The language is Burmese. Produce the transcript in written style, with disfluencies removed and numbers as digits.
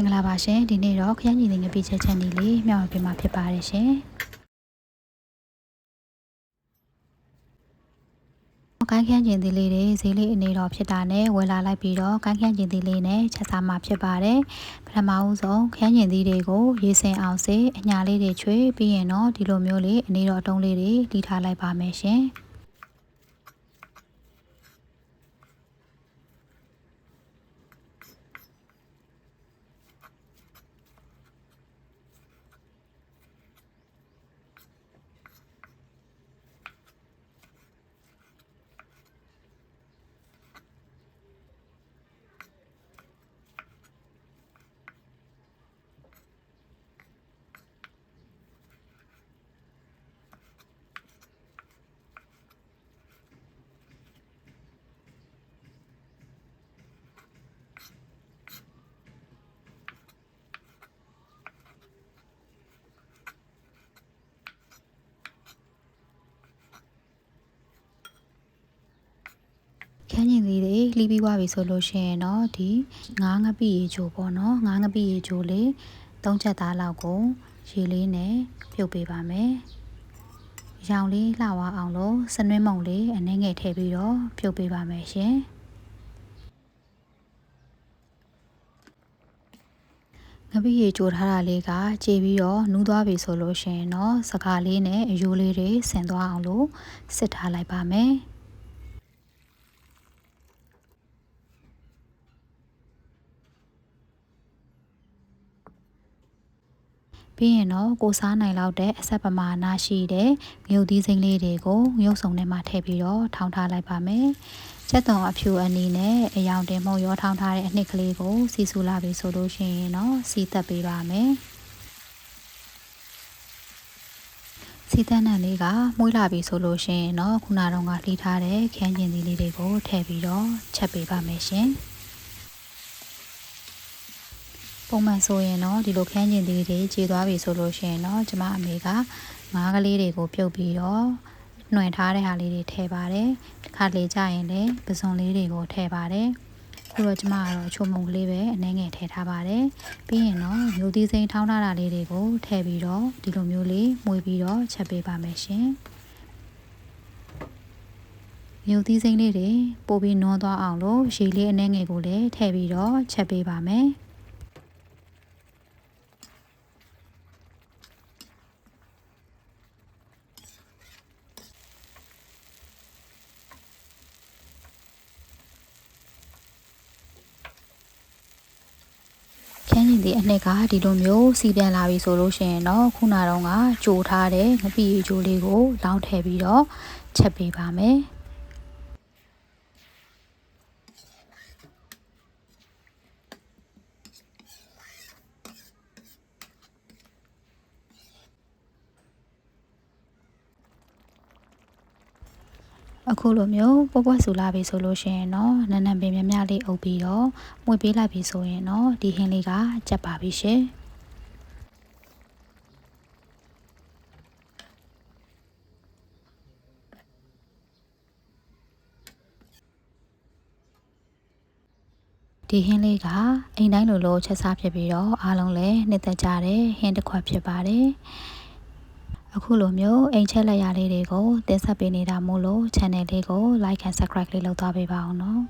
င်္ဂလာပါရှင်ဒီနေ့တော့ခရမ်းညီတဲ့ငပိချက်ချက်လေးမျှဝေပေးမှာဖြစ်ပါတယ်ရှင်ကိုင်းခမ်းကျင်သီးလေးတွေဈေးလေးအနေတော်ဖြစ်တာနဲ့ဝယ်လာလိုက်ပြီးတော့ကိုင်းခမ်းကျင်သီးလေးနဲ့ချက်စားမှာဖြစ်ပါတယ်ပထမဦးဆုံးခရမ်းကျင်သီးတွေကိုရေစင်အောင်စေအညာလေးတွေချွေပြီးရင်တော့ဒီလိုမျိုးလေးအနေတော်အတုံးလေးတွေလှီထားလိုက်ပါမယ်ရှင်ခန်းကျင်လေးတွေလှီးပြီးွားပြီဆိုလို့ရှိရင်တော့ဒီငါးငပိရေချိုးပေါ့နော်ငါးငပိရေချိုးလေး၃ချက်သားလောက်ကိုရေလေးနဲ့ပြုတ်ပေးပါမယ်ရောင်လေးလှဝအောင်လို့စနွင်းမုံလေးအနှဲငယ်ထည့်ပြီးတော့ပြုတ်ပေးပါမယ်ရှင်ငပိရေချိုးထားတာလေးကကြေပြီးတော့နူးသွားပြီဆိုလို့ရှိရင်တော့စကားလေးနဲ့အယိုးလေးတွေဆင်သွားအောင်လို့စစ်ထားလိုက်ပါမယ်ပြီးရင်တော့ကိုစားနိုင်လောက်တဲ့အဆက်ပမာဏရှိတဲ့ငရုတ်သီးစိမ့်လေးတွေကိုငရုတ်စုံထဲမှာထည့်ပြီးတော့ထောင်းထားလိုက်ပါမယ်။ချက်သွန်အဖြူအနီနဲ့အယောင်တင်မှုရောထောင်းထားတဲ့အနှစ်ကလေးကိုစီဆူလာပြီဆိုလို့ရှိရင်တော့စီသက်ပေးပါမယ်။စီသက်နံလေးကမှုေးလာပြီဆိုလို့ရှိရင်တော့ခုနတုန်းကလှီးထားတဲ့ခန်းကျင်သီးလေးတွေကိုထည့်ပြီးတော့ချက်ပေးပါမယ်ရှင်။ပုံမှန်ဆိုရင်တော့ဒီလိုခန်းကျင်သီးတွေကြေသွားပြီဆိုလို့ရှိရင်တော့ကျမအမေကငါးကလေးတွေကိုပြုတ်ပြီးတော့နှွှင်ထားတဲ့ဟာလေးတွေထည့်ပါတယ်တစ်ခါလေကြာရင်လည်းပစွန်လေးတွေကိုထည့်ပါတယ်ခုတော့ကျမကတော့ချိုမုံကလေးပဲအနှဲငယ်ထည့်ထားပါတယ်ပြီးရင်တော့မျိုးသီးစိမ်းထောင်းထားတာလေးတွေကိုထည့်ပြီးတော့ဒီလိုမျိုးလေးမှုေးပြီးတော့ချက်ပေးပါမယ်ရှင်မျိုးသီးစိမ်းလေးတွေပို့ပြီးနွမ်းသွားအောင်လို့ရေလေးအနှဲငယ်ကိုလည်းထည့်ပြီးတော့ချက်ပေးပါမယ်ခန်းကျင်သည့်အနှစ်ကဒီလိုမျိုးစီပြန်လာပြီဆိုလို့ရှိရင်တော့ခုနတုန်းကကြိုထားတဲ့ငပိရေချိုးလေးကိုလောင်းထည့်ပြီးတော့ချက်ပေးပါမယ်အခုလိုမျိုးပွက်ဆူလာပြီဆိုလို့ရှိရင်တော့နန်းနန်းပင်မြမြလေးအုပ်ပြီးတော့မှုေးပေးလိုက်ပြီဆိုရင်တော့ဒီဟင်းလေးကကြက်ပါပြီရှင်ဒီဟင်းလေးကအိမ်တိုင်းလိုချက်စားဖြစ်ပြီးတော့အားလုံးလည်းနှစ်သက်ကြတဲ့ဟင်းတစ်ခွက်ဖြစ်ပါတယ်အခုလိုမျိုးအိမ်ချက်လက်ရလေးတွေကိုတင်ဆက်ပေးနေတာမို့လို့ channel လေးကို like and subscribe လေးလုပ်သွားပေးပါအောင်နော်